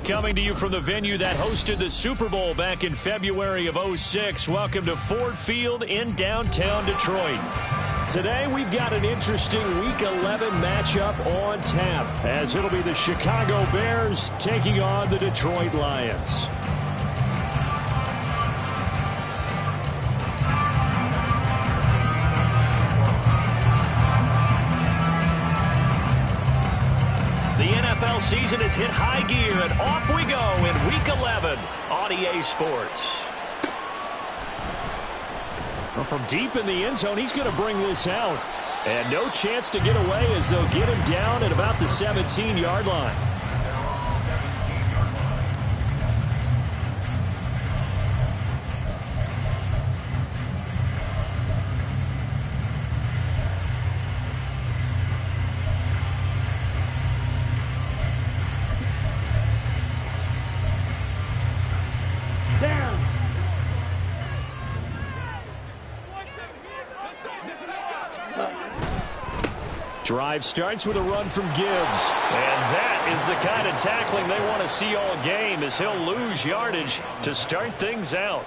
coming to you from the venue that hosted the Super Bowl back in February of '06. Welcome to Ford Field in downtown Detroit. Today we've got an interesting Week 11 matchup on tap, as it'll be the Chicago Bears taking on the Detroit Lions. The NFL season has hit high gear, and off we go in Week 11 on EA Sports. Well, from deep in the end zone, he's going to bring this out. And no chance to get away as they'll get him down at about the 17-yard line. Drive starts with a run from Gibbs. And that is the kind of tackling they want to see all game, as he'll lose yardage to start things out.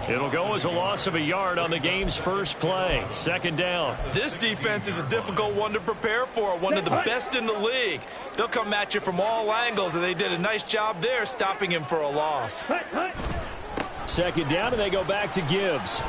It'll go as a loss of a yard on the game's first play. Second down. This defense is a difficult one to prepare for, one of the best in the league. They'll come at you from all angles, and they did a nice job there stopping him for a loss. Second down, and they go back to Gibbs.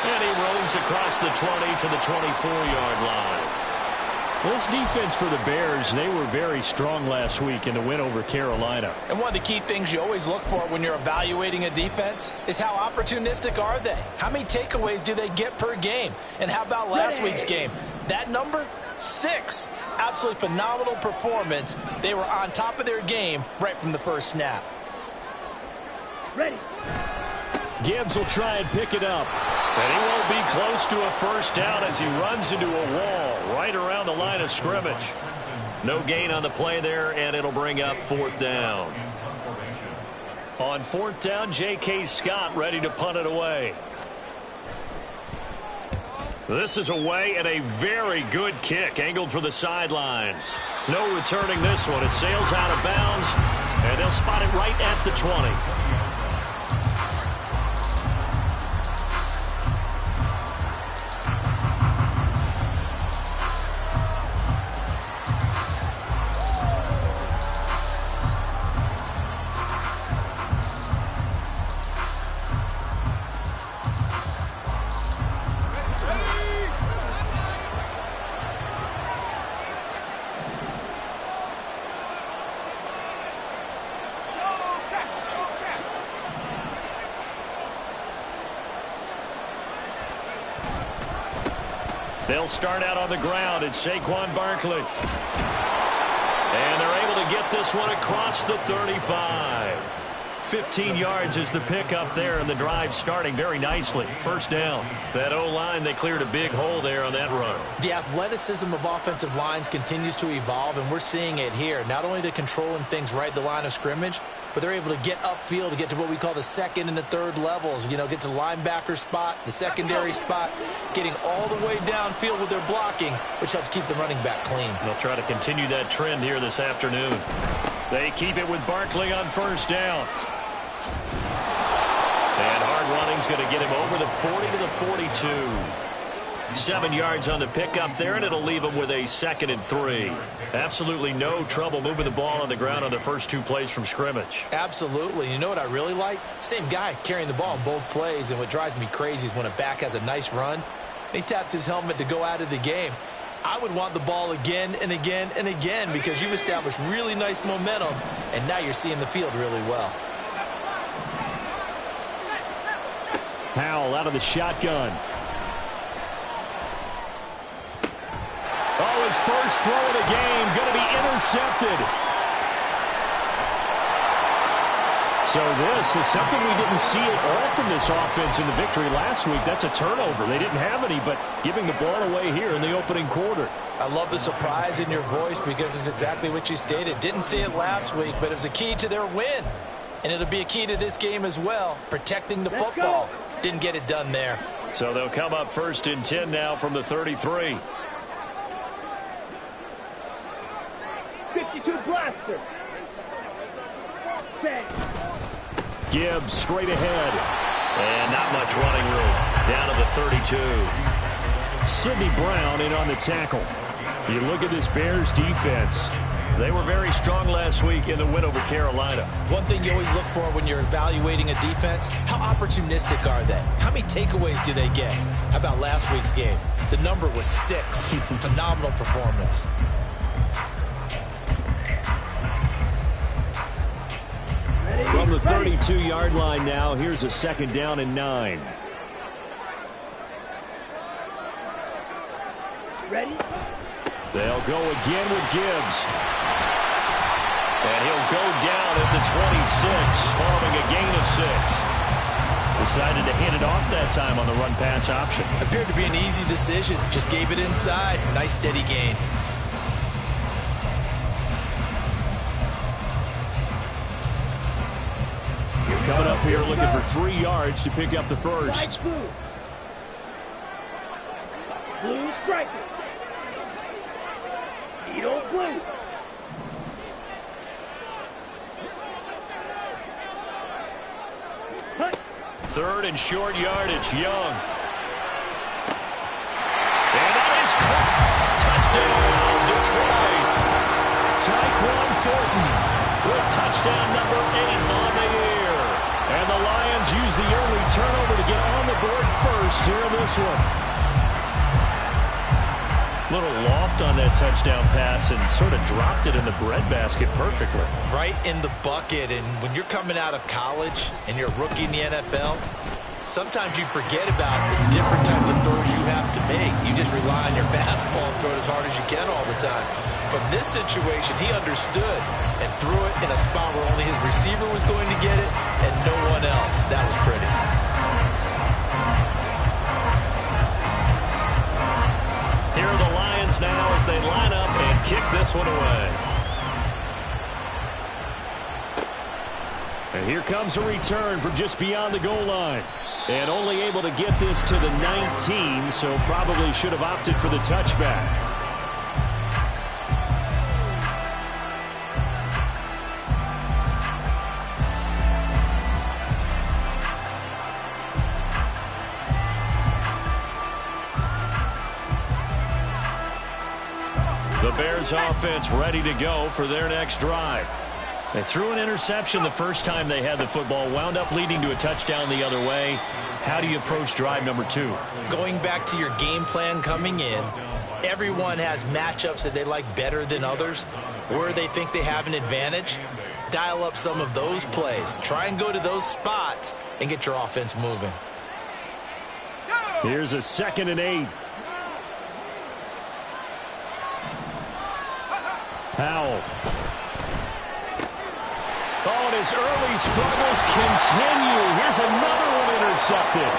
And he roams across the 20 to the 24-yard line. This defense for the Bears, they were very strong last week in the win over Carolina. And one of the key things you always look for when you're evaluating a defense is how opportunistic are they? How many takeaways do they get per game? And how about last week's game? That number? 6. Absolutely phenomenal performance. They were on top of their game right from the first snap. Ready. Gibbs will try and pick it up. And he won't be close to a first down as he runs into a wall right around the line of scrimmage. No gain on the play there, and it'll bring up fourth down. On fourth down, J.K. Scott ready to punt it away. This is away, and a very good kick angled for the sidelines. No returning this one. It sails out of bounds, and they'll spot it right at the 20. They'll start out on the ground. It's Saquon Barkley. And they're able to get this one across the 35. 15 yards is the pickup there, and the drive starting very nicely. First down. That O-line, they cleared a big hole there on that run. The athleticism of offensive lines continues to evolve, and we're seeing it here. Not only are they controlling things right at the line of scrimmage, but they're able to get upfield to get to what we call the second and the third levels. You know, get to the linebacker spot, the secondary spot, getting all the way downfield with their blocking, which helps keep the running back clean. They'll try to continue that trend here this afternoon. They keep it with Barkley on first down. And hard running's going to get him over the 40 to the 42. 7 yards on the pickup there, and it'll leave him with a 2nd and 3. Absolutely no trouble moving the ball on the ground on the first 2 plays from scrimmage. Absolutely. You know what I really like? Same guy carrying the ball in both plays, and what drives me crazy is when a back has a nice run, he taps his helmet to go out of the game. I would want the ball again and again and again because you've established really nice momentum, and now you're seeing the field really well. Powell out of the shotgun. Oh, his first throw of the game going to be intercepted. So this is something we didn't see at all from this offense in the victory last week. That's a turnover. They didn't have any, but giving the ball away here in the opening quarter. I love the surprise in your voice because it's exactly what you stated. Didn't see it last week, but it was a key to their win. And it'll be a key to this game as well, protecting the football. Didn't get it done there. So they'll come up 1st and 10 now from the 33. 52 blast. Answer. Set. Gibbs straight ahead. And not much running room. Down to the 32. Sidney Brown in on the tackle. You look at this Bears defense. They were very strong last week in the win over Carolina. One thing you always look for when you're evaluating a defense, how opportunistic are they? How many takeaways do they get? How about last week's game? The number was 6. Phenomenal performance. From the 32-yard line now, here's a 2nd down and 9. Ready? They'll go again with Gibbs. And he'll go down at the 26 following a gain of 6. Decided to hand it off that time on the run-pass option. Appeared to be an easy decision. Just gave it inside. Nice steady gain. Coming up here looking for 3 yards to pick up the first. Blue. Blue striker. Needle blue. Hut. 3rd and short yardage, Young. And that is caught. Touchdown, Detroit. Tyquan Thornton with touchdown number 8 on the year. And the Lions use the early turnover to get on the board first here in this one. Little loft on that touchdown pass and sort of dropped it in the breadbasket perfectly. Right in the bucket. And when you're coming out of college and you're a rookie in the NFL, sometimes you forget about the different types of throws you have to make. You just rely on your fastball and throw it as hard as you can all the time. From this situation, he understood and threw it in a spot where only his receiver was going to get it and no one else. That was pretty. Here are the Lions now as they line up and kick this one away. And here comes a return from just beyond the goal line. And only able to get this to the 19, so probably should have opted for the touchback. The Bears offense ready to go for their next drive. They threw an interception the first time they had the football, wound up leading to a touchdown the other way. How do you approach drive number 2? Going back to your game plan coming in, everyone has matchups that they like better than others. Where they think they have an advantage, dial up some of those plays. Try and go to those spots and get your offense moving. Here's a 2nd and 8. Powell. Oh, and his early struggles continue. Here's another one intercepted.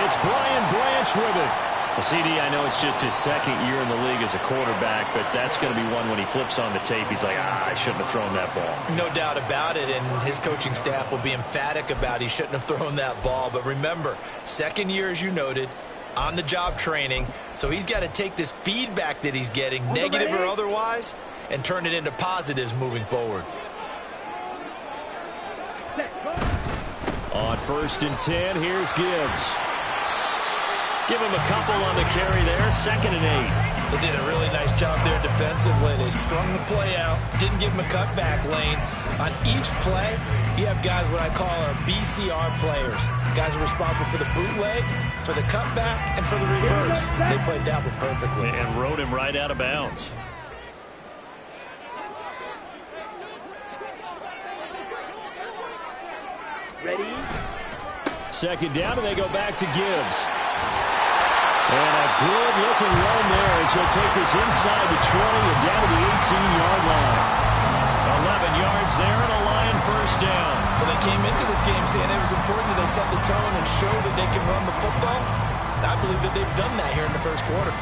It's Brian Branch with it. CD, I know it's just his 2nd year in the league as a quarterback, but that's going to be one when he flips on the tape. He's like, I shouldn't have thrown that ball. No doubt about it, and his coaching staff will be emphatic about he shouldn't have thrown that ball. But remember, 2nd year, as you noted, on-the-job training, so he's got to take this feedback that he's getting, negative or otherwise, and turn it into positives moving forward. On 1st and 10, here's Gibbs. Give him a couple on the carry there, 2nd and 8. They did a really nice job there defensively. They strung the play out, didn't give him a cutback lane. On each play, you have guys what I call our BCR players. Guys are responsible for the bootleg, for the cutback, and for the reverse. They played that one perfectly. And rode him right out of bounds. Ready? 2nd down, and they go back to Gibbs. And a good-looking run there as he'll take this inside the 20 and down to the 18-yard line. 11 yards there and a Lion 1st down. Well, they came into this game saying it was important that they set the tone and show that they can run the football. And I believe that they've done that here in the 1st quarter.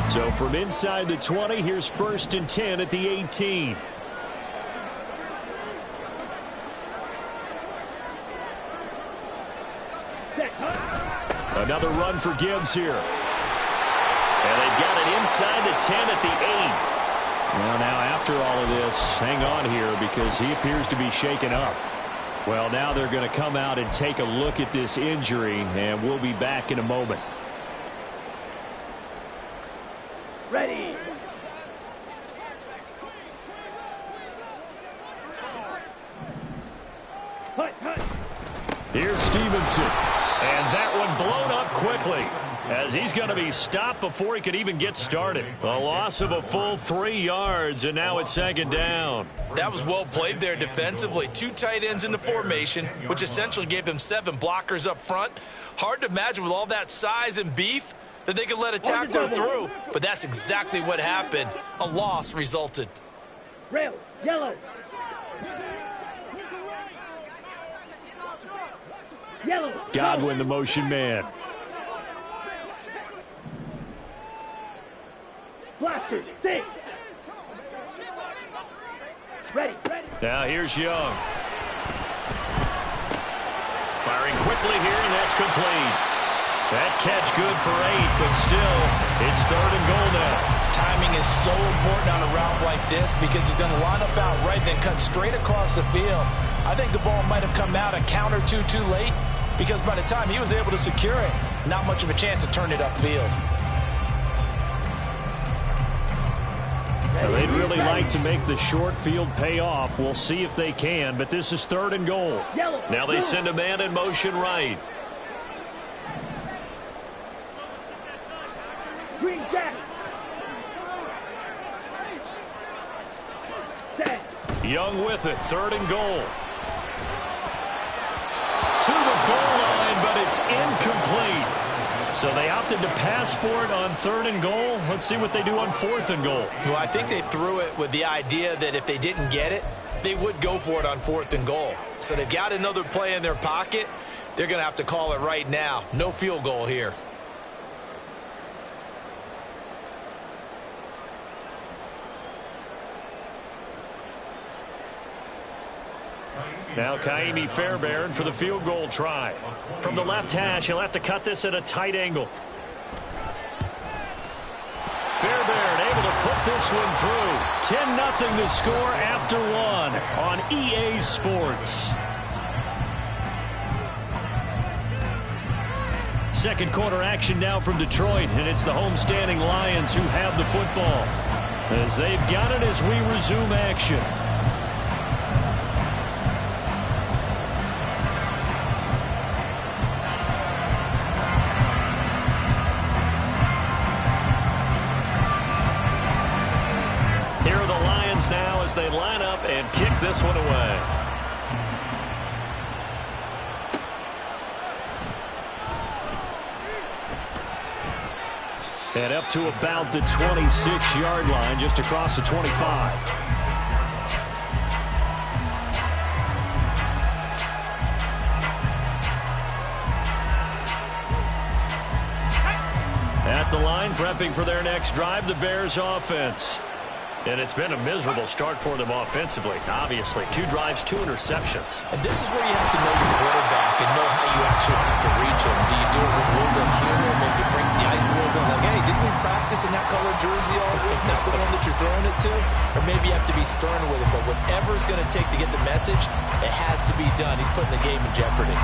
So from inside the 20, here's 1st and 10 at the 18. Set, huh? Another run for Gibbs here. And they've got it inside the 10 at the 8. Well, now after all of this, hang on here because he appears to be shaken up. Well, now they're going to come out and take a look at this injury, and we'll be back in a moment. Ready. Hut, hut. Here's Stevenson. And that one blown up quickly as he's going to be stopped before he could even get started. A loss of a full 3 yards, and now it's second down. That was well played there defensively. 2 tight ends in the formation, which essentially gave them 7 blockers up front. Hard to imagine with all that size and beef that they could let a tackler through, but that's exactly what happened. A loss resulted. Rail, yellow. Yellow. Godwin, the motion man. Blaster, stay. Ready, ready. Now here's Young. Firing quickly here, and that's complete. That catch good for 8, but still, it's 3rd and goal now. Timing is so important on a route like this because he's going to line up out right, then cut straight across the field. I think the ball might have come out a count or two too late because by the time he was able to secure it, not much of a chance to turn it upfield. Well, they'd really like to make the short field pay off. We'll see if they can, but this is 3rd and goal. Now they send a man in motion right. Green jacket. Set. Young with it, 3rd and goal. To the goal line, but it's incomplete. So they opted to pass for it on 3rd and goal. Let's see what they do on 4th and goal. Well, I think they threw it with the idea that if they didn't get it, they would go for it on 4th and goal. So they've got another play in their pocket. They're going to have to call it right now. No field goal here. Now Kaimi Fairbairn for the field goal try. From the left hash, he'll have to cut this at a tight angle. Fairbairn able to put this one through. 10-0 the score after 1 on EA Sports. Second quarter action now from Detroit, and it's the homestanding Lions who have the football as they've got it as we resume action. Now as they line up and kick this one away. And up to about the 26-yard line, just across the 25. At the line, prepping for their next drive, the Bears offense. And it's been a miserable start for them offensively. Obviously, 2 drives, 2 interceptions. And this is where you have to know your quarterback and know how you actually have to reach him. Do you do it with a little bit of humor? Maybe you break the ice a little bit like, hey, didn't we practice in that color jersey all week? Not the one that you're throwing it to? Or maybe you have to be stern with him. But whatever it's going to take to get the message, it has to be done. He's putting the game in jeopardy.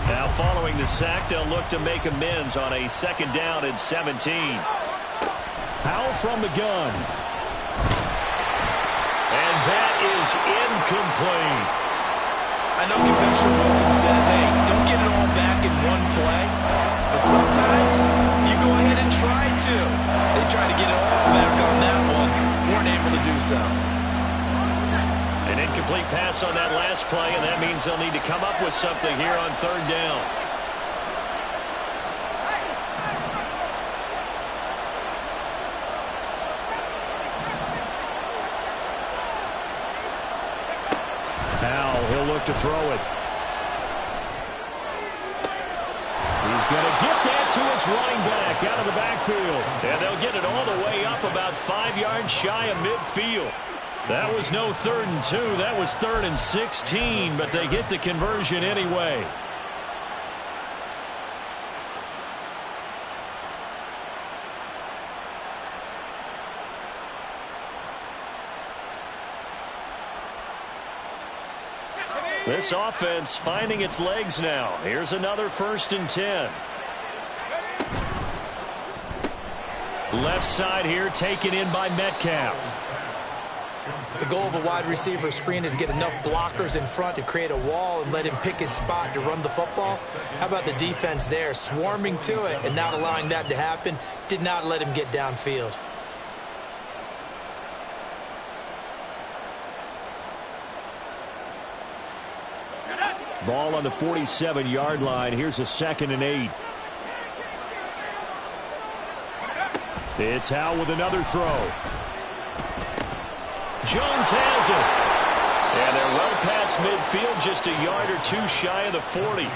Now following the sack, they'll look to make amends on a 2nd down and 17. Powell from the gun. And that is incomplete. I know conventional wisdom says, hey, don't get it all back in one play. But sometimes you go ahead and try to. They try to get it all back on that one. Weren't able to do so. An incomplete pass on that last play, and that means they'll need to come up with something here on 3rd down. Powell, he'll look to throw it. He's going to get that to his running back out of the backfield. And they'll get it all the way up about 5 yards shy of midfield. That was no 3rd and 2. That was 3rd and 16, but they get the conversion anyway. This offense finding its legs now. Here's another 1st and 10. Left side here taken in by Metcalf. The goal of a wide receiver screen is get enough blockers in front to create a wall and let him pick his spot to run the football. How about the defense there, swarming to it and not allowing that to happen? Did not let him get downfield. Ball on the 47-yard line. Here's a 2nd and 8. It's Howell with another throw. Jones has it. And they're well past midfield, just a yard or two shy of the 40.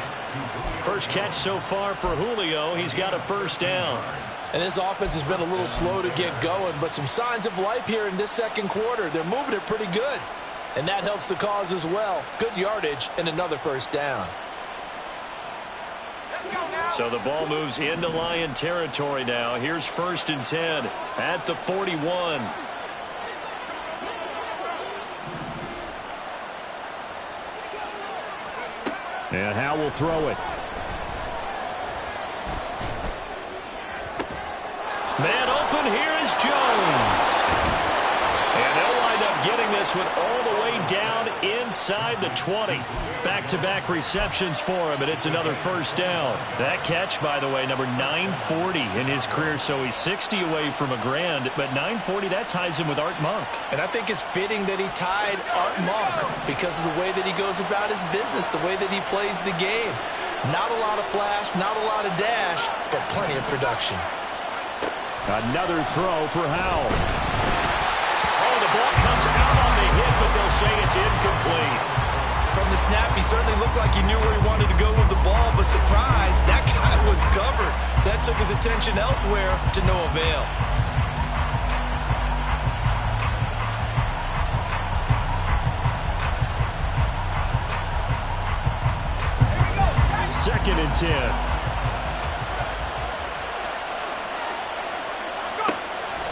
First catch so far for Julio. He's got a 1st down. And this offense has been a little slow to get going, but some signs of life here in this 2nd quarter. They're moving it pretty good. And that helps the cause as well. Good yardage and another 1st down. So the ball moves into Lion territory now. Here's 1st and 10 at the 41. And Howell will throw it. Man open, here is Jones. And they'll wind up getting this one all the way down inside the 20. Back-to-back receptions for him, and it's another 1st down. That catch, by the way, number 940 in his career, so he's 60 away from a grand, but 940, that ties him with Art Monk. And I think it's fitting that he tied Art Monk because of the way that he goes about his business, the way that he plays the game. Not a lot of flash, not a lot of dash, but plenty of production. Another throw for Howell. Oh, the ball comes out on the hit, but they'll say it's incomplete. From the snap, he certainly looked like he knew where he wanted to go with the ball, but surprise, that guy was covered. So that took his attention elsewhere to no avail. Second and 10.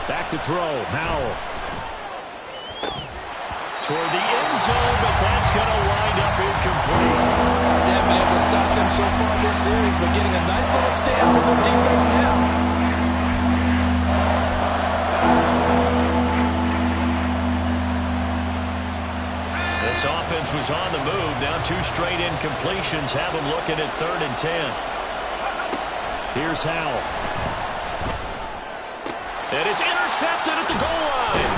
Back to throw, Howell. Toward the end zone, but that's going to wind up incomplete. They haven't been able to stop them so far this series, but getting a nice little stand from their defense now. This offense was on the move. Now 2 straight incompletions have them looking at 3rd and 10. Here's Howell. And it's intercepted at the goal line.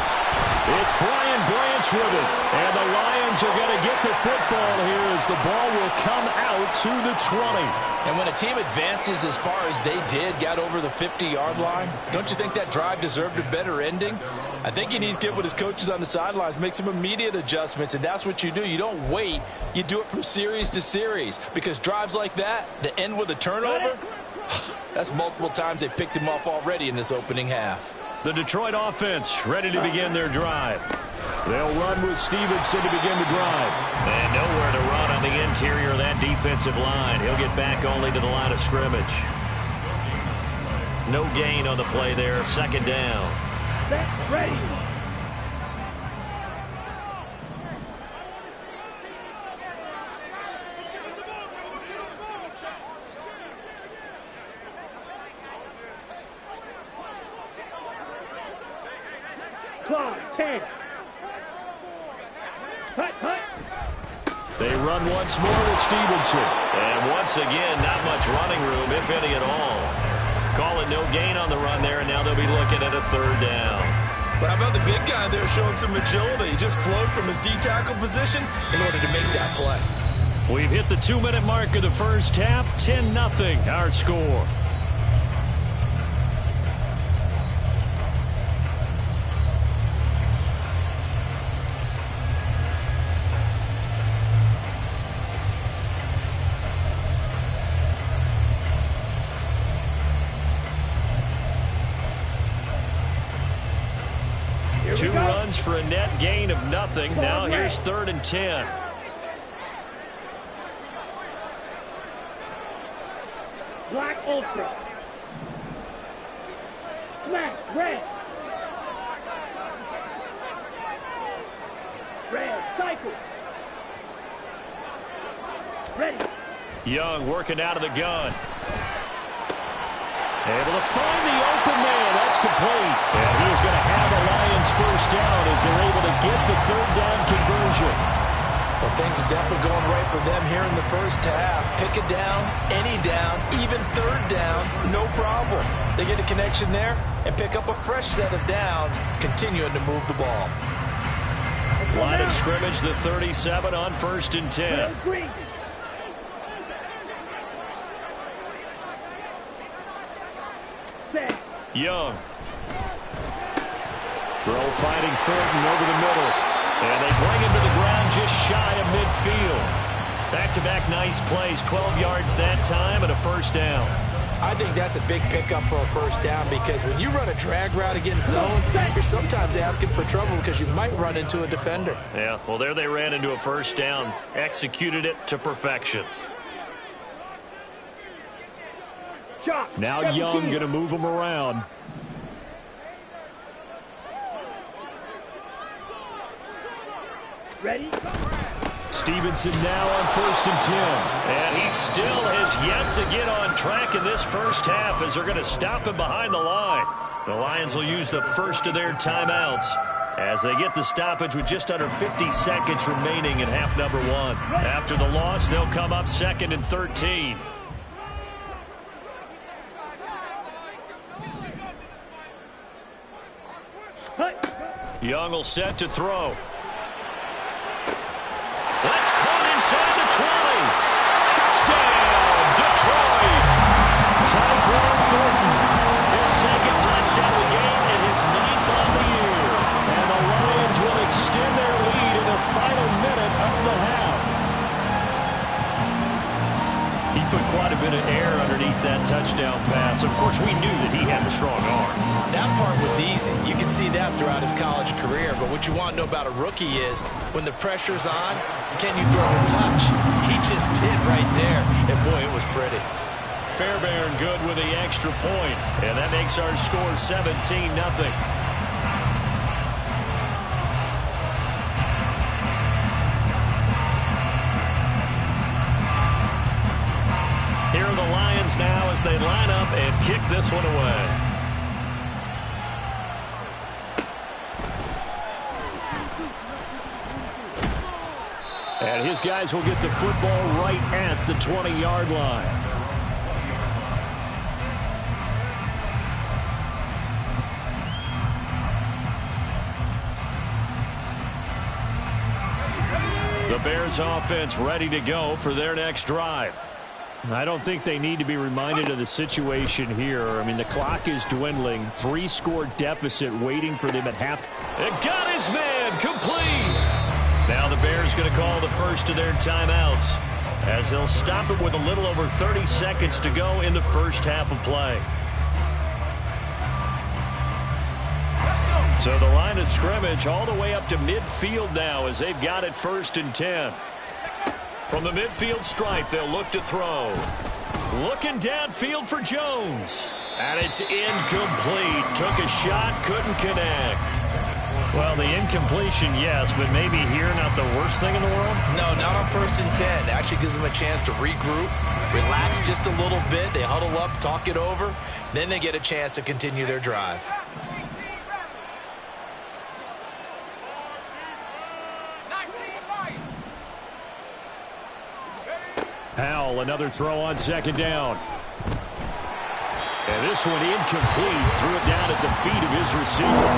It's Brian Branch with it. And the Lions are going to get the football here as the ball will come out to the 20. And when a team advances as far as they did, got over the 50-yard line, don't you think that drive deserved a better ending? I think he needs to get with his coaches on the sidelines, make some immediate adjustments, and that's what you do. You don't wait. You do it from series to series because drives like that, that end with a turnover, that's multiple times they picked him off already in this opening half. The Detroit offense ready to begin their drive. They'll run with Stevenson to begin the drive. And nowhere to run on the interior of that defensive line. He'll get back only to the line of scrimmage. No gain on the play there. 2nd down. Set, ready. Clock, 10. Hut, hut. They run once more with Stevenson. And once again, not much running room, if any at all. Call it no gain on the run there, and now they'll be looking at a 3rd down. Well, how about the big guy there showing some agility? He just flowed from his D-tackle position in order to make that play. We've hit the 2-minute mark of the first half. 10-0, our score. for a net gain of nothing. Now here's 3rd and 10. Black Ultra. Smash, red. Red, cycle. Ready. Young working out of the gun. Able to find the open man. That's complete. And he is going to have the Lions first down as they're able to get the 3rd down conversion. Well, things are definitely going right for them here in the first half. Pick it down, any down, even 3rd down, no problem. They get a connection there and pick up a fresh set of downs, continuing to move the ball. Line of scrimmage, the 37 on 1st and 10. Green. Set. Young. Throw fighting Thornton over the middle. And they bring him to the ground just shy of midfield. Back-to-back nice plays, 12 yards that time and a first down. I think that's a big pickup for a first down because when you run a drag route against zone, you're sometimes asking for trouble because you might run into a defender. Yeah, well, there they ran into a first down. Executed it to perfection. Now Young going to move him around. Ready? Stevenson now on 1st and 10. And he still has yet to get on track in this first half as they're going to stop him behind the line. The Lions will use the first of their timeouts as they get the stoppage with just under 50 seconds remaining in half number 1. After the loss, they'll come up 2nd and 13. Young will set to throw. That's caught inside the 20. Touchdown, Detroit. Tyquan Thornton, his 2nd touchdown of the game and his 9th on the year. And the Lions will extend their lead in the final minute of the half. He put quite a bit of air underneath that touchdown pass. Of course, we knew that he had a strong arm. That part was easy. You can see that throughout his college career. But what you want to know about a rookie is when the pressure's on, can you throw a touch? He just did right there. And, boy, it was pretty. Fairbairn good with the extra point. And that makes our score 17-0. Here are the Lions now as they line up and kick this one away. And his guys will get the football right at the 20-yard line. The Bears offense ready to go for their next drive. I don't think they need to be reminded of the situation here. I mean, the clock is dwindling. 3-score deficit waiting for them at half. It got his man complete. Now the Bears going to call the first of their timeouts as they'll stop it with a little over 30 seconds to go in the first half of play. So the line of scrimmage all the way up to midfield now as they've got it 1st and 10. From the midfield stripe, they'll look to throw. Looking downfield for Jones. And it's incomplete. Took a shot, couldn't connect. Well, the incompletion, yes, but maybe here not the worst thing in the world? No, not on 1st and 10. Actually gives them a chance to regroup, relax just a little bit. They huddle up, talk it over. Then they get a chance to continue their drive. Powell, another throw on 2nd down. And this one incomplete. Threw it down at the feet of his receiver.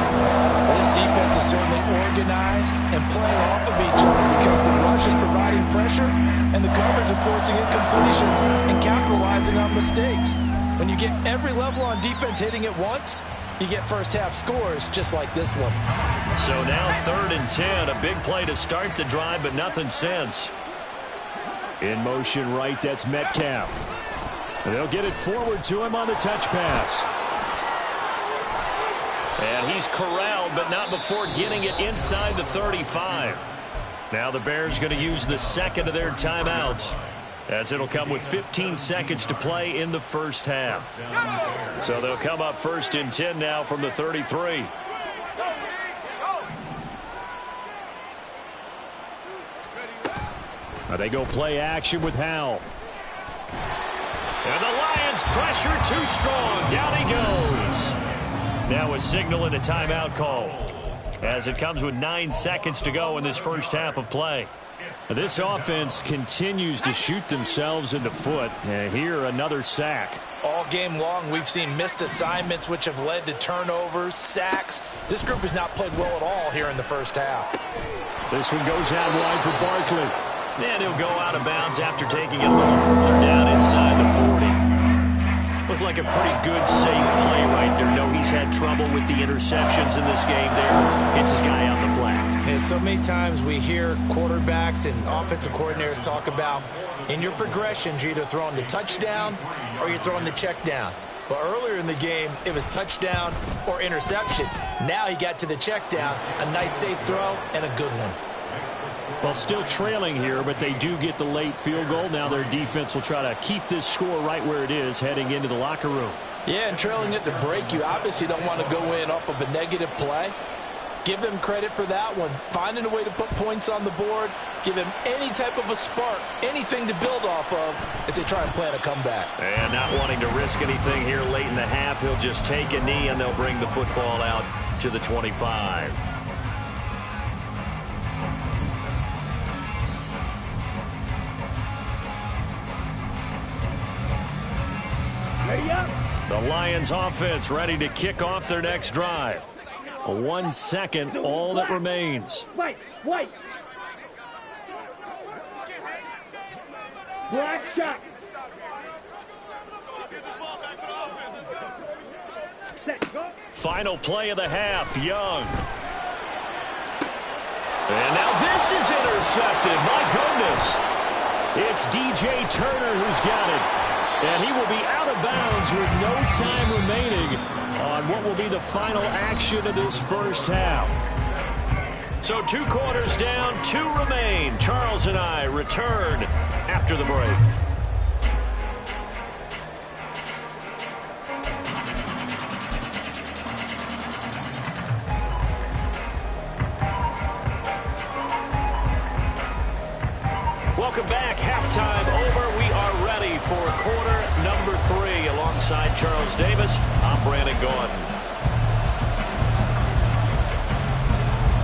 This defense is certainly organized and playing off of each other because the rush is providing pressure and the coverage is forcing incompletions and capitalizing on mistakes. When you get every level on defense hitting at once, you get first half scores just like this one. So now 3rd and 10. A big play to start the drive, but nothing since. In motion right, that's Metcalf. They'll get it forward to him on the touch pass. And he's corralled, but not before getting it inside the 35. Now the Bears going to use the second of their timeouts, as it'll come with 15 seconds to play in the first half. So they'll come up first and 10 now from the 33. They go play action with Howell. And the Lions pressure too strong. Down he goes. Now a signal and a timeout call, as it comes with 9 seconds to go in this first half of play. This offense continues to shoot themselves in the foot. Here, another sack. All game long, we've seen missed assignments, which have led to turnovers, sacks. This group has not played well at all here in the first half. This one goes out wide for Barkley. And he'll go out of bounds after taking it a little further down inside the 40. Looked like a pretty good, safe play right there. No, he's had trouble with the interceptions in this game there. Hits his guy on the flat. And so many times we hear quarterbacks and offensive coordinators talk about in your progressions, you're either throwing the touchdown or you're throwing the check down. But earlier in the game, it was touchdown or interception. Now he got to the check down, a nice safe throw, and a good one. Well, still trailing here, but they do get the late field goal. Now their defense will try to keep this score right where it is heading into the locker room. Yeah, and trailing it to break, you obviously don't want to go in off of a negative play. Give them credit for that one. Finding a way to put points on the board. Give them any type of a spark, anything to build off of as they try and plan a comeback. And not wanting to risk anything here late in the half, he'll just take a knee and they'll bring the football out to the 25. Ready up. The Lions offense ready to kick off their next drive. 1 second, all that remains. White. Black shot. Set, go. Final play of the half, Young. And now this is intercepted. My goodness. It's DJ Turner who's got it. And he will be out of bounds with no time remaining on what will be the final action of this first half. So 2 quarters down, 2 remain. Charles and I return after the break. Welcome back. Halftime over. We are ready for quarter number 3. Alongside Charles Davis, I'm Brandon Gordon.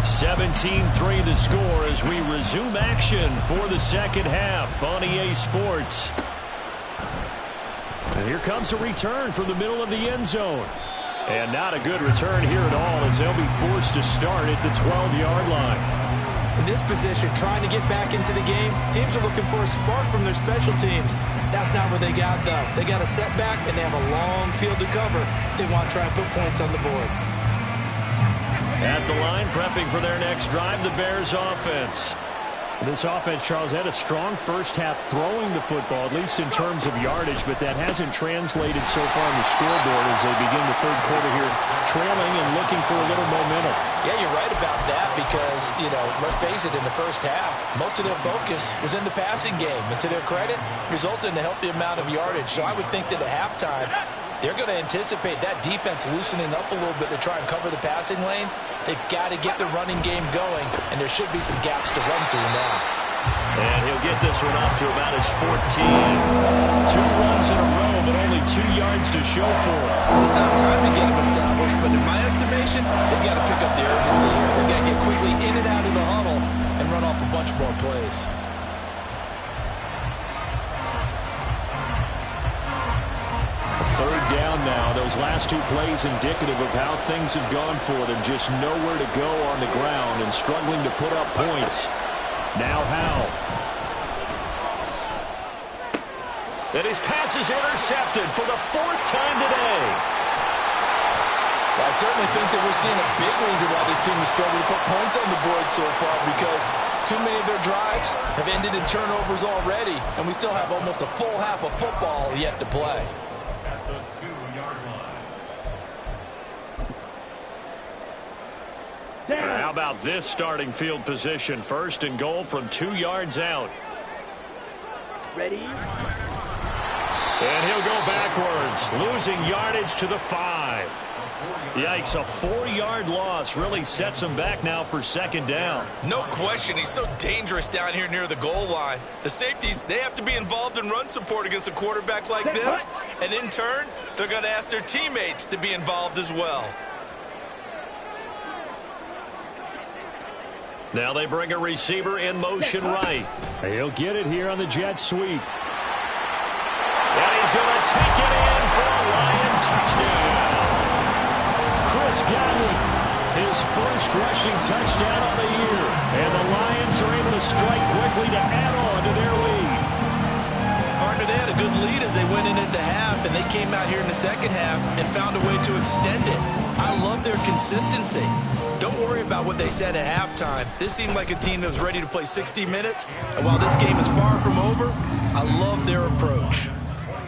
17-3 the score as we resume action for the second half on EA Sports. And here comes a return from the middle of the end zone. And not a good return here at all, as they'll be forced to start at the 12-yard line. In this position, trying to get back into the game, teams are looking for a spark from their special teams. That's not what they got, though. They got a setback, and they have a long field to cover if they want to try and put points on the board. At the line, prepping for their next drive, the Bears offense. This offense, Charles, had a strong first half throwing the football, at least in terms of yardage, but that hasn't translated so far on the scoreboard as they begin the third quarter here, trailing and looking for a little momentum. Yeah, you're right about that because, let's face it, in the first half, most of their focus was in the passing game. And to their credit, resulted in a healthy amount of yardage. So I would think that at halftime, they're going to anticipate that defense loosening up a little bit to try and cover the passing lanes. They've got to get the running game going, and there should be some gaps to run through now. And he'll get this one up to about his 14. 2 runs in a row, but only 2 yards to show for it. They still have time to get him established, but in my estimation, they've got to pick up the urgency here. They've got to get quickly in and out of the huddle and run off a bunch more plays. Third down now. Those last 2 plays indicative of how things have gone for them. Just nowhere to go on the ground and struggling to put up points. Now Howell. And his pass is intercepted for the 4th time today. Well, I certainly think that we're seeing a big reason why this team is struggling to put points on the board so far, because too many of their drives have ended in turnovers already, and we still have almost a full half of football yet to play. Down. How about this starting field position? First and goal from 2 yards out. Ready? And he'll go backwards, losing yardage to the 5. Yikes, a 4-yard loss really sets him back now for second down. No question, he's so dangerous down here near the goal line. The safeties, they have to be involved in run support against a quarterback like this. And in turn, they're going to ask their teammates to be involved as well. Now they bring a receiver in motion right. He'll get it here on the jet sweep. And he's going to take it in for a Lion touchdown. Chris Godwin, his first rushing touchdown on the year. And the Lions are able to strike quickly to add on to their lead. Partner, they had a good lead as they went in at the half, and they came out here in the second half and found a way to extend it. I love their consistency. Don't worry about what they said at halftime. This seemed like a team that was ready to play 60 minutes. And while this game is far from over, I love their approach.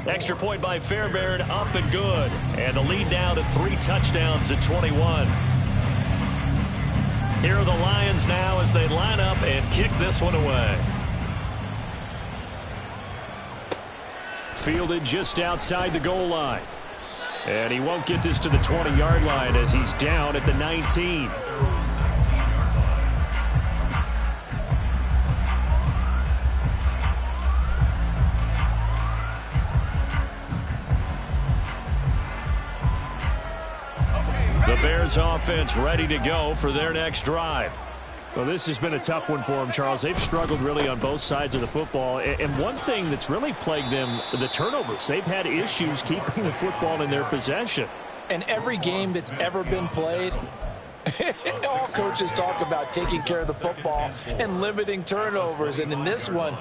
Extra point by Fairbairn, up and good. And the lead now to 3 touchdowns at 21. Here are the Lions now as they line up and kick this one away. Fielded just outside the goal line. And he won't get this to the 20-yard line as he's down at the 19. The Bears offense ready to go for their next drive. Well, this has been a tough one for them, Charles. They've struggled really on both sides of the football. And one thing that's really plagued them, the turnovers. They've had issues keeping the football in their possession. And every game that's ever been played, all coaches talk about taking care of the football and limiting turnovers. And in this one,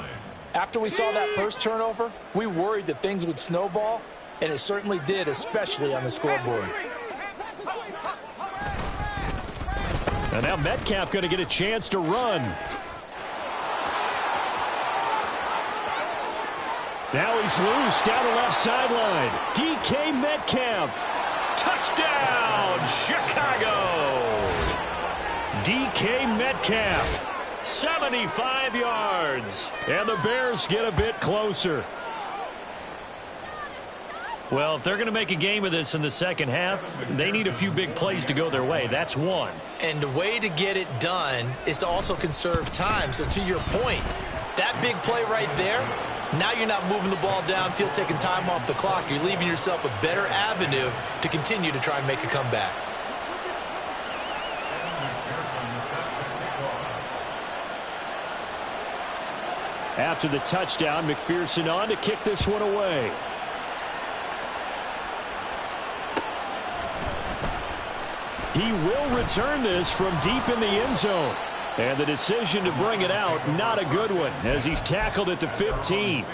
after we saw that first turnover, we worried that things would snowball, and it certainly did, especially on the scoreboard. And now Metcalf going to get a chance to run. Now he's loose down the left sideline. DK Metcalf. Touchdown, Chicago. DK Metcalf. 75 yards. And the Bears get a bit closer. Well, if they're going to make a game of this in the second half, they need a few big plays to go their way. That's one. And the way to get it done is to also conserve time. So to your point, that big play right there, now you're not moving the ball downfield, taking time off the clock. You're leaving yourself a better avenue to continue to try and make a comeback. After the touchdown, McPherson on to kick this one away. He will return this from deep in the end zone. And the decision to bring it out, not a good one, as he's tackled at the 15.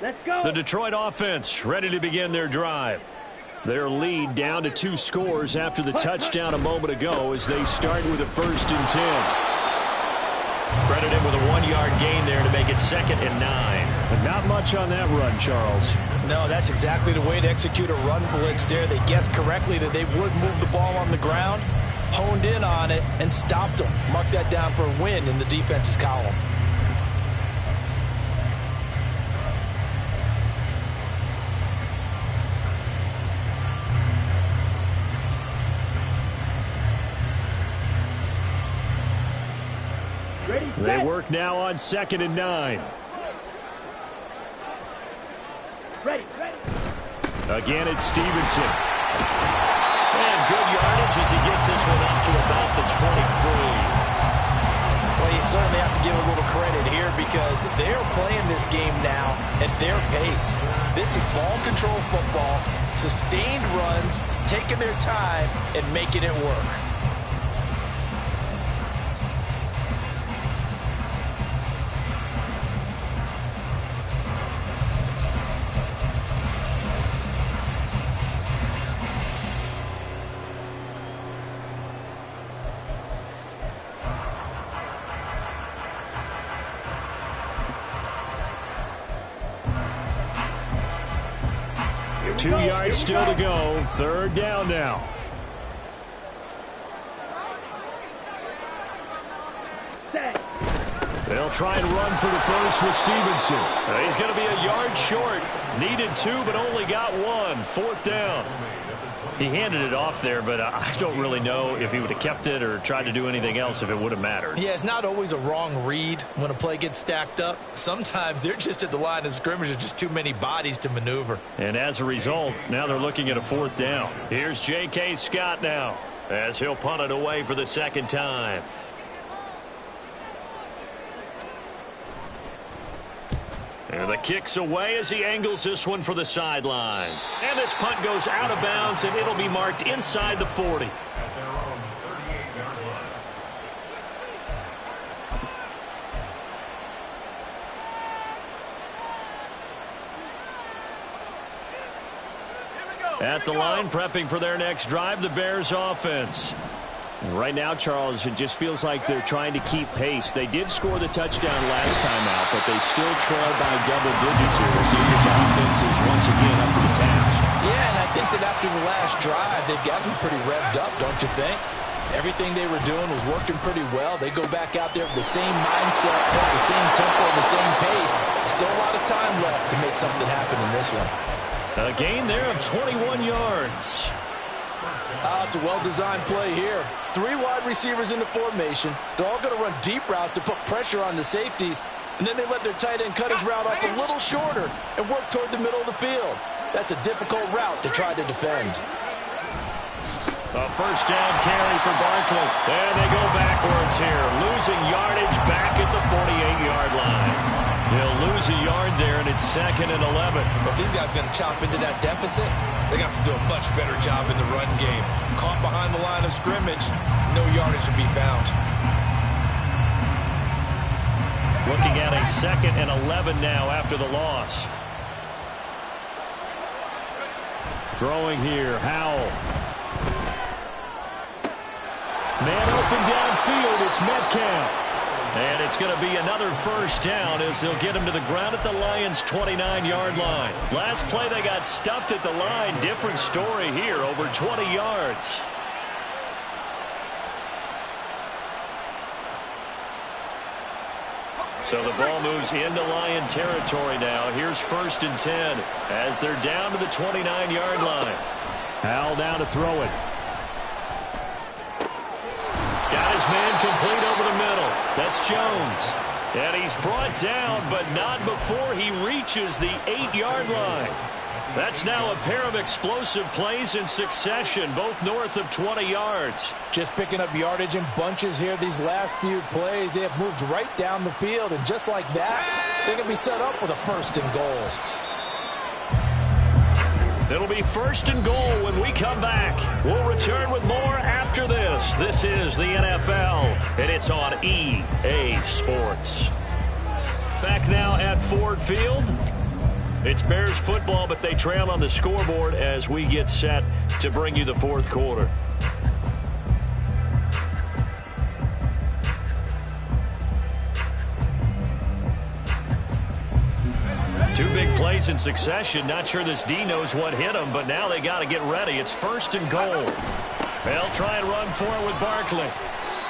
Let's go. The Detroit offense ready to begin their drive. Their lead down to 2 scores after the touchdown a moment ago as they start with a 1st and 10. Credited with a 1-yard gain there to make it 2nd and 9. But not much on that run, Charles. No, that's exactly the way to execute a run blitz there. They guessed correctly that they would move the ball on the ground, honed in on it, and stopped them. Mark that down for a win in the defense's column. They work now on 2nd and 9. Ready. Again, it's Stevenson. And good yardage as he gets this one up to about the 23. Well, you certainly have to give a little credit here because they're playing this game now at their pace. This is ball control football, sustained runs, taking their time, and making it work. 2 yards still to go. 3rd down now. They'll try and run for the first with Stevenson. He's going to be a yard short. Needed 2, but only got 1. 4th down. He handed it off there, but I don't really know if he would have kept it or tried to do anything else if it would have mattered. Yeah, it's not always a wrong read when a play gets stacked up. Sometimes they're just at the line of scrimmage. There's just too many bodies to maneuver. And as a result, now they're looking at a 4th down. Here's J.K. Scott now as he'll punt it away for the 2nd time. And the kick's away as he angles this one for the sideline. And this punt goes out of bounds, and it'll be marked inside the 40. At the line, prepping for their next drive, the Bears offense. Right now, Charles, it just feels like they're trying to keep pace. They did score the touchdown last time out, but they still trail by double digits here. So this offense is once again up to the task. Yeah, and I think that after the last drive, they've gotten pretty revved up, don't you think? Everything they were doing was working pretty well. They go back out there with the same mindset, the same tempo, the same pace. Still a lot of time left to make something happen in this one. A gain there of 21 yards. It's a well-designed play here. 3 wide receivers in the formation. They're all going to run deep routes to put pressure on the safeties. And then they let their tight end cut his route off a little shorter and work toward the middle of the field. That's a difficult route to try to defend. A 1st down carry for Barkley. And they go backwards here. Losing yardage back at the 48-yard line. He'll lose a yard there, and it's 2nd and 11. But these guys are going to chop into that deficit. They got to do a much better job in the run game. Caught behind the line of scrimmage, no yardage to be found. Looking at a 2nd and 11 now after the loss. Throwing here, Howell. Man open downfield, it's Metcalf. And it's going to be another 1st down as they'll get him to the ground at the Lions' 29-yard line. Last play they got stuffed at the line. Different story here, over 20 yards. So the ball moves into Lion territory now. Here's 1st and 10 as they're down to the 29-yard line. Howell down to throw it. Got his man complete over the middle. That's Jones. And he's brought down, but not before he reaches the 8-yard line. That's now a pair of explosive plays in succession, both north of 20 yards. Just picking up yardage in bunches here these last few plays. They have moved right down the field, and just like that, they're going to be set up with a 1st and goal. It'll be 1st and goal when we come back. We'll return with more after this. This is the NFL, and it's on EA Sports. Back now at Ford Field. It's Bears football, but they trail on the scoreboard as we get set to bring you the 4th quarter. Two big plays in succession. Not sure this D knows what hit him, but now they got to get ready. It's 1st and goal. They'll try and run for it with Barkley.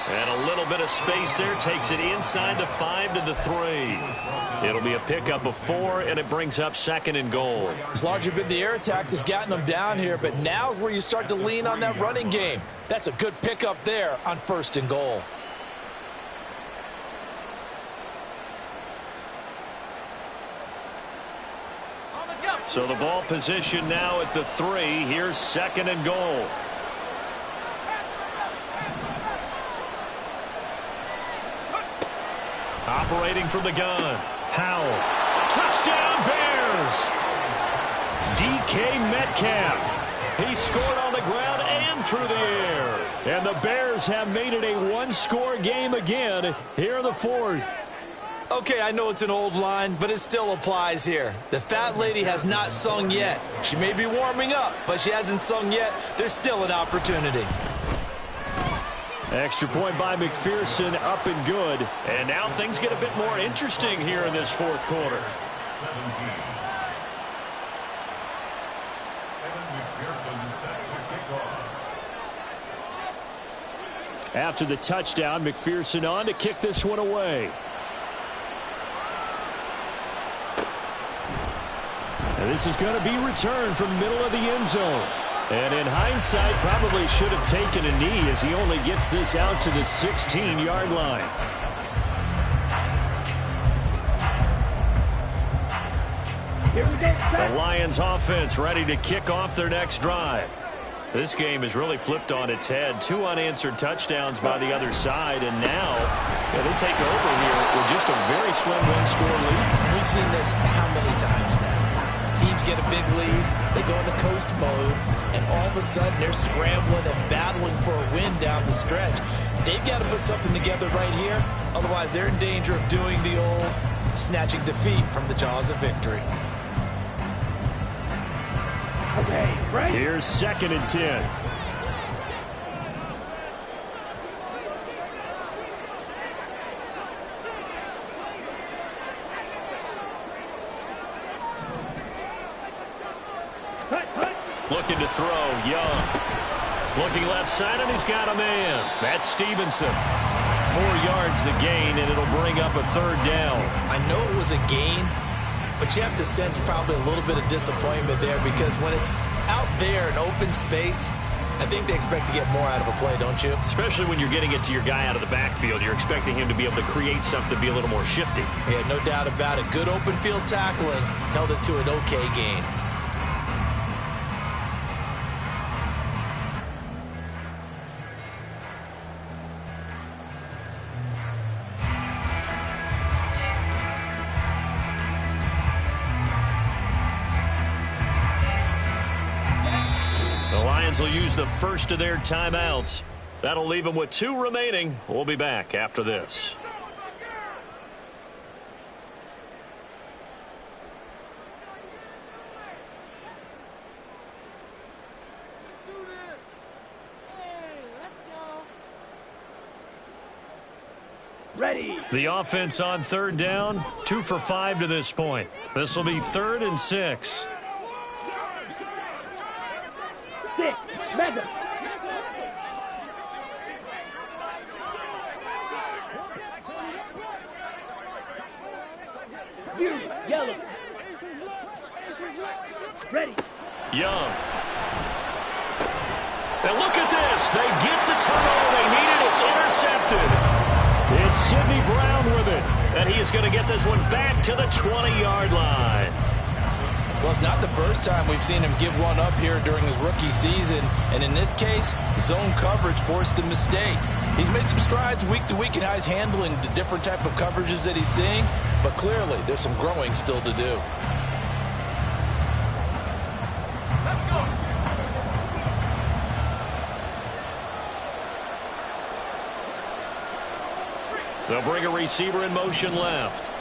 And a little bit of space there. Takes it inside the 5 to the 3. It'll be a pickup of 4, and it brings up 2nd and goal. It's largely been the air attack that's gotten them down here, but now's where you start to lean on that running game. That's a good pickup there on 1st and goal. So the ball position now at the 3. Here's 2nd and goal. Operating from the gun. Howell. Touchdown Bears! DK Metcalf. He scored on the ground and through the air. And the Bears have made it a 1-score game again here in the 4th. Okay, I know it's an old line, but it still applies here. The fat lady has not sung yet. She may be warming up, but she hasn't sung yet. There's still an opportunity. Extra point by McPherson, up and good. And now things get a bit more interesting here in this 4th quarter. After the touchdown, McPherson on to kick this one away. And this is going to be returned from middle of the end zone. And in hindsight, probably should have taken a knee as he only gets this out to the 16-yard line. Here we go. The Lions offense ready to kick off their next drive. This game is really flipped on its head. 2 unanswered touchdowns by the other side, and now they take over here with just a very slim one-score lead. We've seen this how many times now? Teams get a big lead, they go into coast mode, and all of a sudden they're scrambling and battling for a win down the stretch. They've got to put something together right here, otherwise they're in danger of doing the old snatching defeat from the jaws of victory. Okay, right. Here's 2nd and 10. Looking to throw, Young. Looking left side, and he's got a man. That's Stevenson. 4 yards the gain, and it'll bring up a 3rd down. I know it was a gain, but you have to sense probably a little bit of disappointment there because when it's out there in open space, I think they expect to get more out of a play, don't you? Especially when you're getting it to your guy out of the backfield. You're expecting him to be able to create something, be a little more shifty. Yeah, no doubt about it. Good open field tackling held it to an okay gain. Will use the first of their timeouts. That'll leave them with 2 remaining. We'll be back after this. Ready. The offense on 3rd down, 2 for 5 to this point. This will be 3rd and 6. 6. Madden. Yellow. Ready. Young. And look at this. They get the turnover they needed. It's intercepted. It's Sidney Brown with it. And he is going to get this one back to the 20-yard line. Well, it's not the first time we've seen him give one up here during his rookie season. And in this case, zone coverage forced the mistake. He's made some strides week to week in how he's handling the different type of coverages that he's seeing. But clearly, there's some growing still to do. Let's go. They'll bring a receiver in motion left.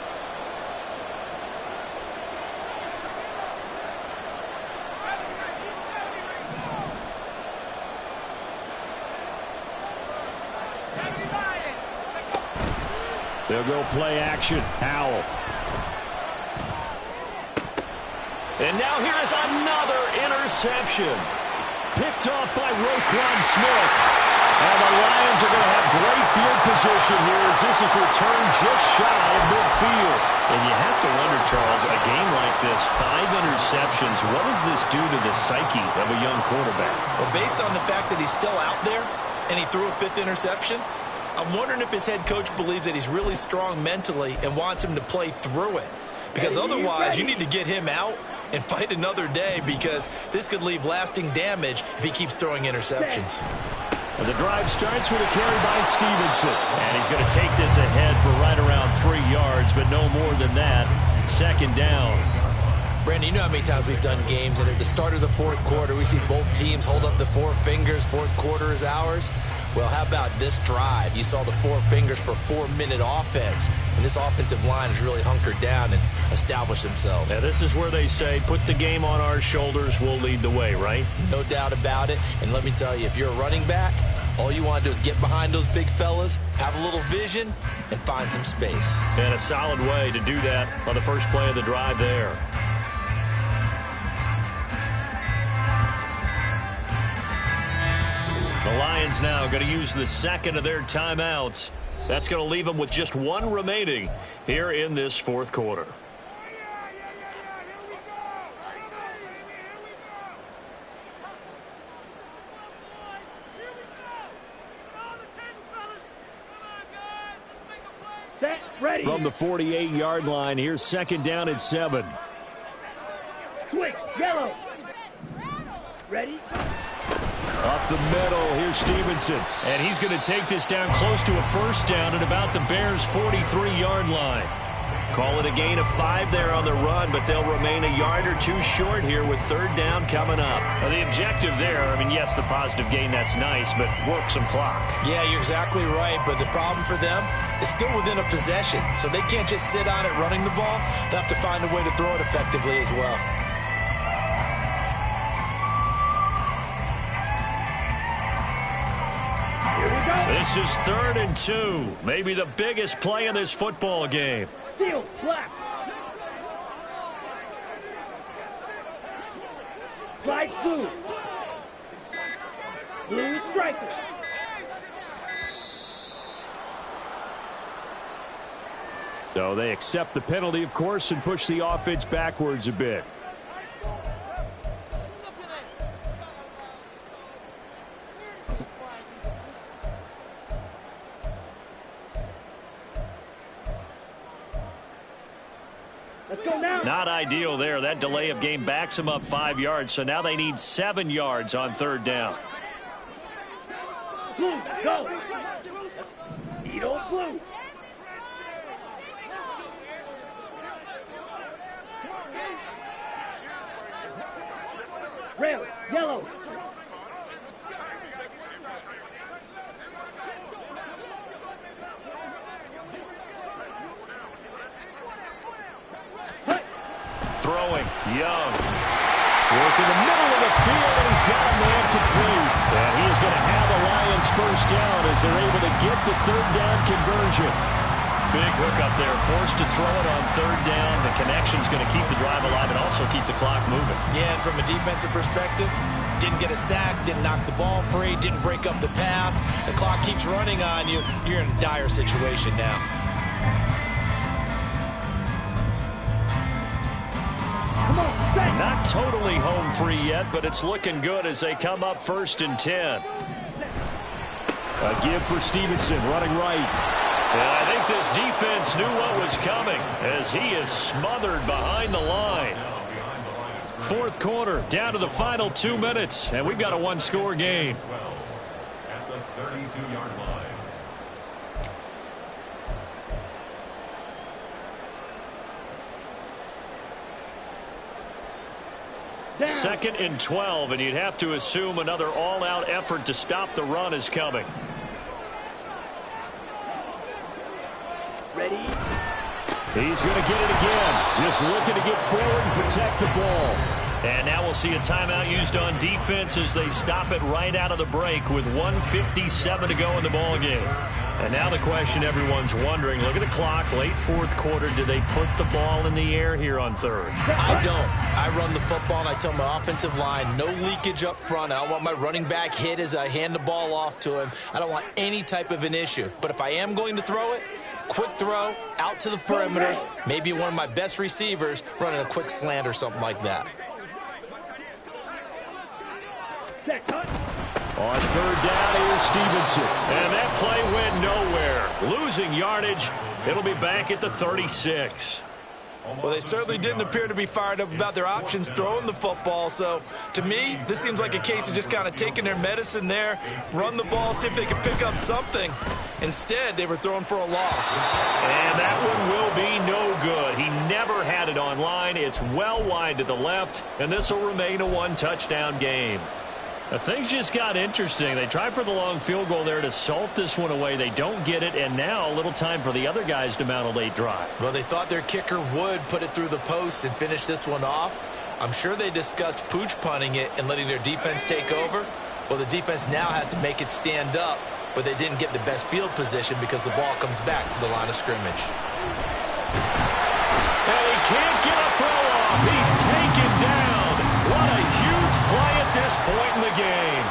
They'll go play action. Howell. And now here is another interception. Picked off by Roquan Smith. And the Lions are going to have great field position here as this is returned just shy of midfield. And you have to wonder, Charles, a game like this, 5 interceptions, what does this do to the psyche of a young quarterback? Well, based on the fact that he's still out there and he threw a 5th interception, I'm wondering if his head coach believes that he's really strong mentally and wants him to play through it. Because otherwise, you need to get him out and fight another day because this could leave lasting damage if he keeps throwing interceptions. And the drive starts with a carry by Stevenson. And he's going to take this ahead for right around 3 yards, but no more than that. 2nd down. Brandon, you know how many times we've done games, and at the start of the 4th quarter, we see both teams hold up the 4 fingers, 4th quarter is ours. Well, how about this drive? You saw the 4 fingers for 4-minute offense, and this offensive line has really hunkered down and established themselves. Now, this is where they say, put the game on our shoulders, we'll lead the way, right? No doubt about it, and let me tell you, if you're a running back, all you want to do is get behind those big fellas, have a little vision, and find some space. And a solid way to do that on the first play of the drive there. Lions now going to use the second of their timeouts. That's going to leave them with just one remaining here in this fourth quarter. Set, ready. From the 48-yard line, here's second down at 7. Switch, yellow. Ready. Up the middle, here's Stevenson. And he's going to take this down close to a first down at about the Bears' 43-yard line. Call it a gain of 5 there on the run, but they'll remain a yard or two short here with third down coming up. Now, the objective there, I mean, yes, the positive gain, that's nice, but work some clock. Yeah, you're exactly right, but the problem for them is still within a possession, so they can't just sit on it running the ball. They'll have to find a way to throw it effectively as well. This is 3rd and 2, maybe the biggest play in this football game. Steel, black. Slide blue. Blue striker. So they accept the penalty, of course, and push the offense backwards a bit. Not ideal there. That delay of game backs them up 5 yards, so now they need 7 yards on third down. Blue, go. Needle, blue. Rail, yellow. Throwing, Young. Work in the middle of the field, and he's got a man complete. And he is going to have the Lions first down as they're able to get the third down conversion. Big hook up there, forced to throw it on third down. The connection's going to keep the drive alive and also keep the clock moving. Yeah, and from a defensive perspective, didn't get a sack, didn't knock the ball free, didn't break up the pass. The clock keeps running on you. You're in a dire situation now. Not totally home free yet, but it's looking good as they come up 1st and 10. A give for Stevenson, running right. And I think this defense knew what was coming as he is smothered behind the line. Fourth quarter, down to the final 2 minutes, and we've got a one-score game. At the 32-yard line. Down. 2nd and 12, and you'd have to assume another all-out effort to stop the run is coming. Ready. He's going to get it again. Just looking to get forward and protect the ball. And now we'll see a timeout used on defense as they stop it right out of the break with 1:57 to go in the ball game. And now the question everyone's wondering, look at the clock, late fourth quarter, do they put the ball in the air here on third? I don't. I run the football, and I tell my offensive line, no leakage up front. I don't want my running back hit as I hand the ball off to him. I don't want any type of an issue. But if I am going to throw it, quick throw, out to the perimeter, maybe one of my best receivers running a quick slant or something like that. On third down, here's Stevenson. And that play went nowhere. Losing yardage. It'll be back at the 36. Well, they certainly didn't appear to be fired up about their options throwing the football. So, to me, this seems like a case of just kind of taking their medicine there, run the ball, see if they can pick up something. Instead, they were throwing for a loss. And that one will be no good. He never had it on line. It's well wide to the left, and this will remain a one-touchdown game. Now, things just got interesting. They tried for the long field goal there to salt this one away. They don't get it, and now a little time for the other guys to mount a late drive. Well, they thought their kicker would put it through the post and finish this one off. I'm sure they discussed pooch punting it and letting their defense take over. Well, the defense now has to make it stand up, but they didn't get the best field position because the ball comes back to the line of scrimmage. And he can't get a throw off. He's taken down. What a huge play at this point in the game.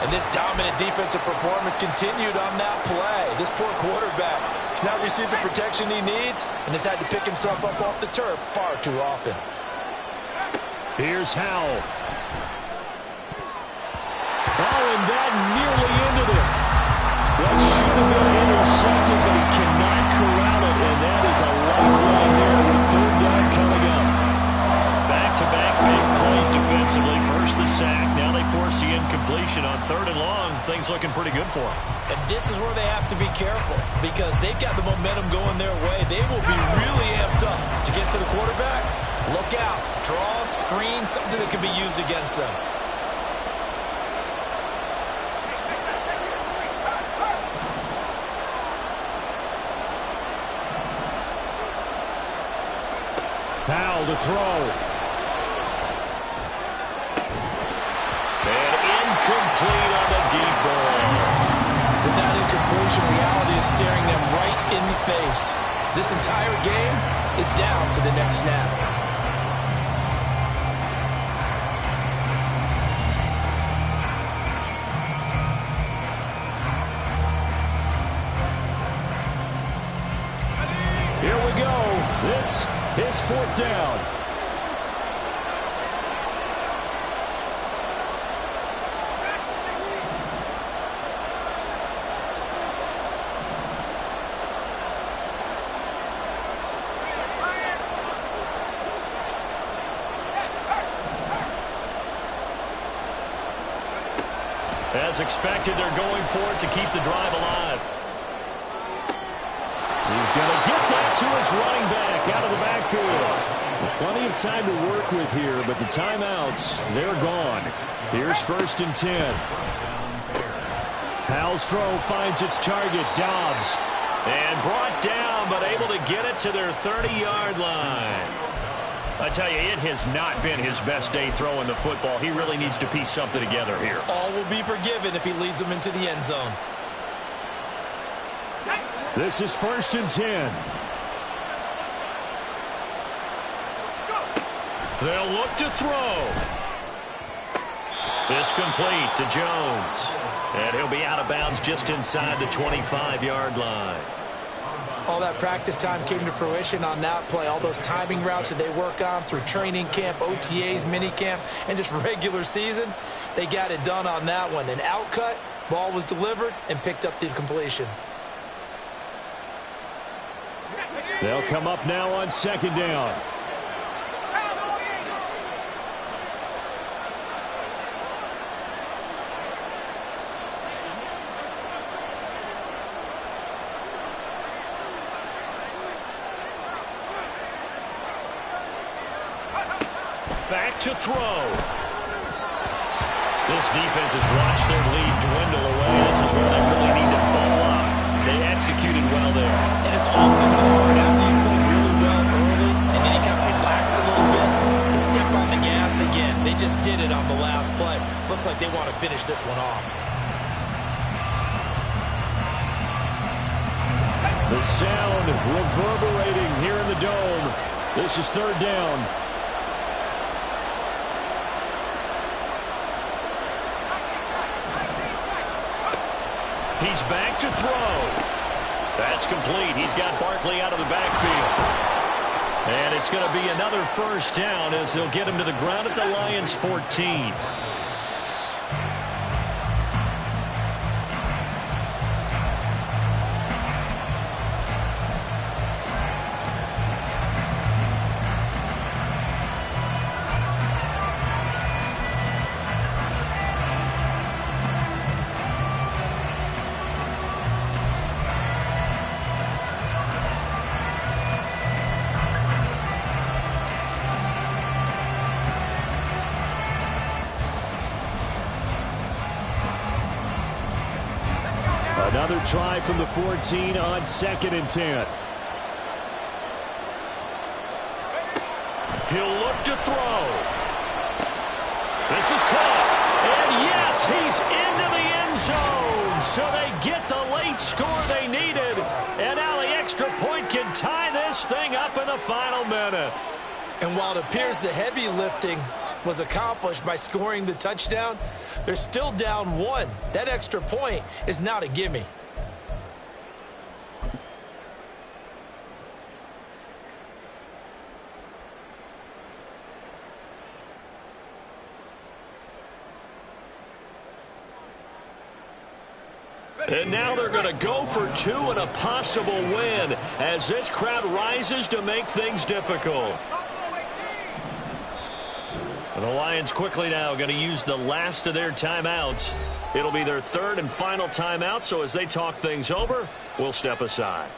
And this dominant defensive performance continued on that play. This poor quarterback has not received the protection he needs and has had to pick himself up off the turf far too often. Here's Howell. Oh, and that nearly ended it. That should have been intercepted, but he cannot corral it, and that is a lifeline there with third down coming up. Back-to-back big plays defensively. First the sack. Now they force the incompletion on third and long. Things looking pretty good for them. And this is where they have to be careful because they've got the momentum going their way. They will be really amped up to get to the quarterback. Look out. Draw, screen, something that can be used against them. Powell to throw. And incomplete on the deep ball. With that incompletion, reality is staring them right in the face. This entire game is down to the next snap. Here we go. This is fourth down. As expected, they're going for it to keep the drive alive. He's going to get that to his running back out of the backfield. Plenty of time to work with here, but the timeouts, they're gone. Here's 1st and 10. Howell's throw finds its target, Dobbs. And brought down, but able to get it to their 30-yard line. I tell you, it has not been his best day throwing the football. He really needs to piece something together here. All will be forgiven if he leads them into the end zone. This is 1st and 10. They'll look to throw. This complete to Jones. And he'll be out of bounds just inside the 25-yard line. All that practice time came to fruition on that play. All those timing routes that they work on through training camp, OTAs, minicamp, and just regular season, they got it done on that one. An outcut, ball was delivered, and picked up the completion. They'll come up now on 2nd down. Back to throw. This defense has watched their lead dwindle away. This is where they really need to ball up. They executed well there. And it's often hard after you played really well early and then you kind of relax a little bit to step on the gas again. They just did it on the last play. Looks like they want to finish this one off. The sound reverberating here in the dome. This is 3rd down. He's back to throw. That's complete. He's got Barkley out of the backfield. And it's going to be another 1st down as they'll get him to the ground at the Lions' 14. Another try from the 14 on 2nd and 10. He'll look to throw. This is caught. And yes, he's into the end zone. So they get the late score they needed. And now the extra point can tie this thing up in the final minute. And while it appears the heavy lifting was accomplished by scoring the touchdown, They're still down 1. That extra point is not a gimme. And now they're going to go for 2 and a possible win as this crowd rises to make things difficult. And the Lions quickly now going to use the last of their timeouts. It'll be their 3rd and final timeout, so as they talk things over, we'll step aside.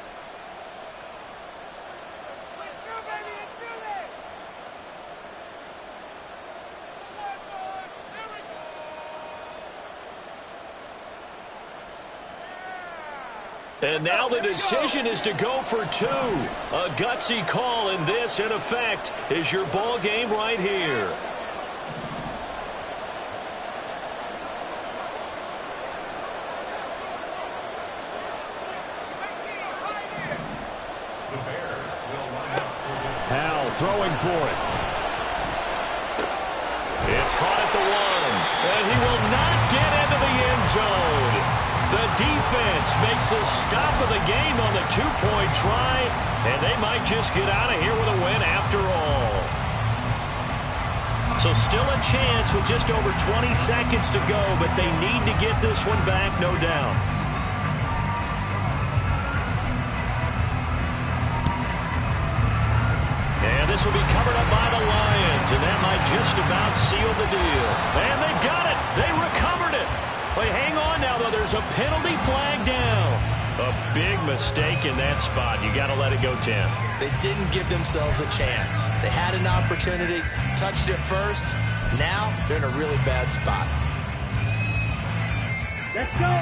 And now the decision is to go for 2. A gutsy call, and this, in effect, is your ball game right here. Howell throwing for it. It's caught at the 1, and he will not get into the end zone. The defense makes the stop of the game on the 2-point try, and they might just get out of here with a win after all. So still a chance with just over 20 seconds to go, but they need to get this one back, no doubt. And this will be covered up by the Lions, and that might just about seal the deal. And they've got it. They recovered it. But hang on now, though. There's a penalty flag down. A big mistake in that spot. You got to let it go, Tim. They didn't give themselves a chance. They had an opportunity, touched it first. Now they're in a really bad spot. Let's go.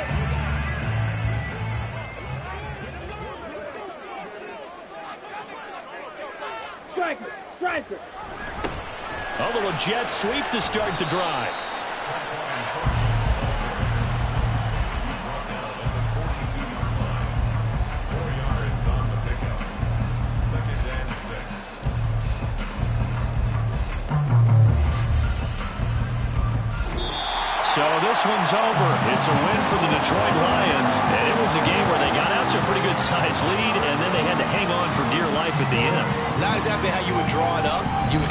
Striker, striker. A little jet sweep to start the drive. So this one's over. It's a win for the Detroit Lions. And it was a game where they got out to a pretty good-sized lead, and then they had to hang on for dear life at the end. Not exactly how you would draw it up. You would